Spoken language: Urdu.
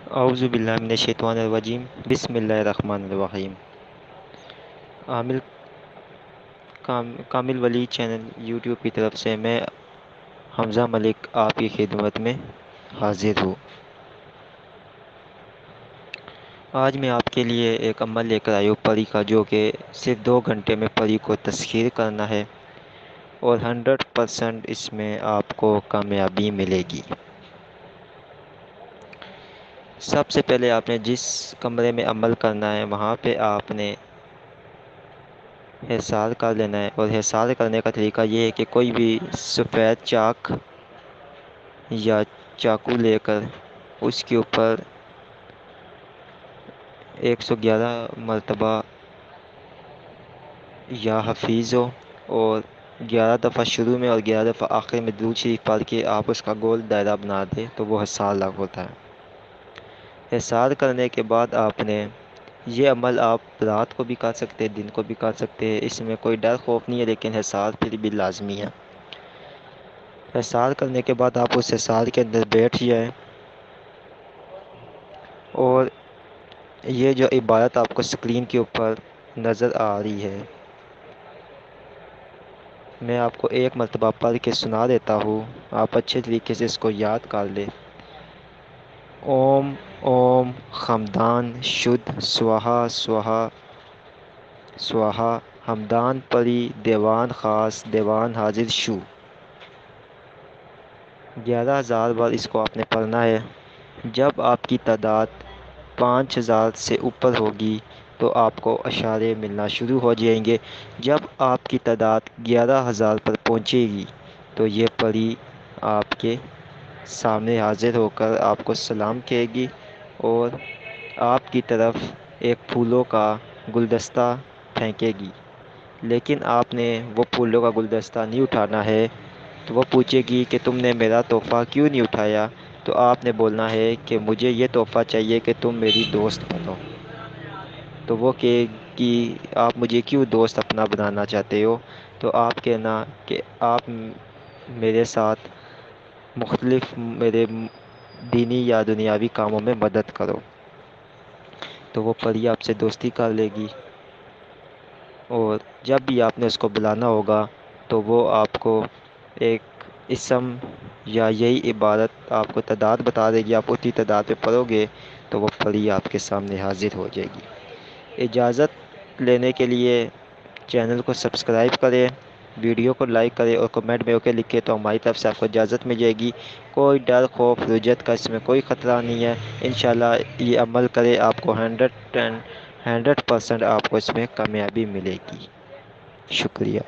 اعوذ باللہ من الشیطان الرجیم، بسم اللہ الرحمن الرحیم۔ عامل کامل ولی چینل یوٹیوب کی طرف سے میں حمزہ ملک آپ کی خدمت میں حاضر ہوں۔ آج میں آپ کے لیے ایک عمل لے کر آئی ہوں پری کا، جو کہ صرف 2 گھنٹے میں پری کو تسخیر کرنا ہے اور 100% اس میں آپ کو کامیابی ملے گی۔ سب سے پہلے آپ نے جس کمرے میں عمل کرنا ہے وہاں پہ آپ نے حصار کر لینا ہے، اور حصار کرنے کا طریقہ یہ ہے کہ کوئی بھی سفید چاک یا چاقو لے کر اس کے اوپر 111 مرتبہ یا حفیظ ہو، اور 11 دفعہ شروع میں اور 11 دفعہ آخر میں درود شریف پڑھ کے آپ اس کا گول دائرہ بنا دیں تو وہ حصار لگ ہوتا ہے۔ حصار کرنے کے بعد آپ نے یہ عمل آپ رات کو بھی کر سکتے ہیں، دن کو بھی کر سکتے ہیں، اس میں کوئی ڈر خوف نہیں ہے، لیکن حصار پھر بھی لازمی ہے۔ حصار کرنے کے بعد آپ اس حصار کے اندر بیٹھ جائیں، اور یہ جو عبارت آپ کو اسکرین کے اوپر نظر آ رہی ہے میں آپ کو ایک مرتبہ پڑھ کے سنا دیتا ہوں، آپ اچھے طریقے سے اس کو یاد کر لیں۔ اوم اوم خمدان شدھ سوہا سوہا سوہا ہمدان پری دیوان خاص دیوان حاضر شو۔ 11,000 بار اس کو آپ نے پڑھنا ہے۔ جب آپ کی تعداد 5,000 سے اوپر ہوگی تو آپ کو اشارے ملنا شروع ہو جائیں گے۔ جب آپ کی تعداد 11,000 پر پہنچے گی تو یہ پری آپ کے سامنے حاضر ہو کر آپ کو سلام کہے گی، اور آپ کی طرف ایک پھولوں کا گلدستہ پھینکے گی، لیکن آپ نے وہ پھولوں کا گلدستہ نہیں اٹھانا ہے۔ تو وہ پوچھے گی کہ تم نے میرا تحفہ کیوں نہیں اٹھایا؟ تو آپ نے بولنا ہے کہ مجھے یہ تحفہ چاہیے کہ تم میری دوست بنو۔ تو وہ کہے گی آپ مجھے کیوں دوست اپنا بنانا چاہتے ہو؟ تو آپ کہنا کہ آپ میرے ساتھ مختلف میرے دینی یا دنیاوی کاموں میں مدد کرو۔ تو وہ پری آپ سے دوستی کر لے گی، اور جب بھی آپ نے اس کو بلانا ہوگا تو وہ آپ کو ایک اسم یا یہی عبارت آپ کو تعداد بتا دے گی، آپ اتنی تعداد پہ پڑھو گے تو وہ پری آپ کے سامنے حاضر ہو جائے گی۔ اجازت لینے کے لیے چینل کو سبسکرائب کریں، ویڈیو کو لائک کریں اور کمنٹ میں اوکے لکھیں تو ہماری طرف سے آپ کو اجازت مل جائے گی۔ کوئی ڈر خوف رجت کا اس میں کوئی خطرہ نہیں ہے، انشاءاللہ یہ عمل کرے آپ کو 100% آپ کو اس میں کامیابی ملے گی۔ شکریہ۔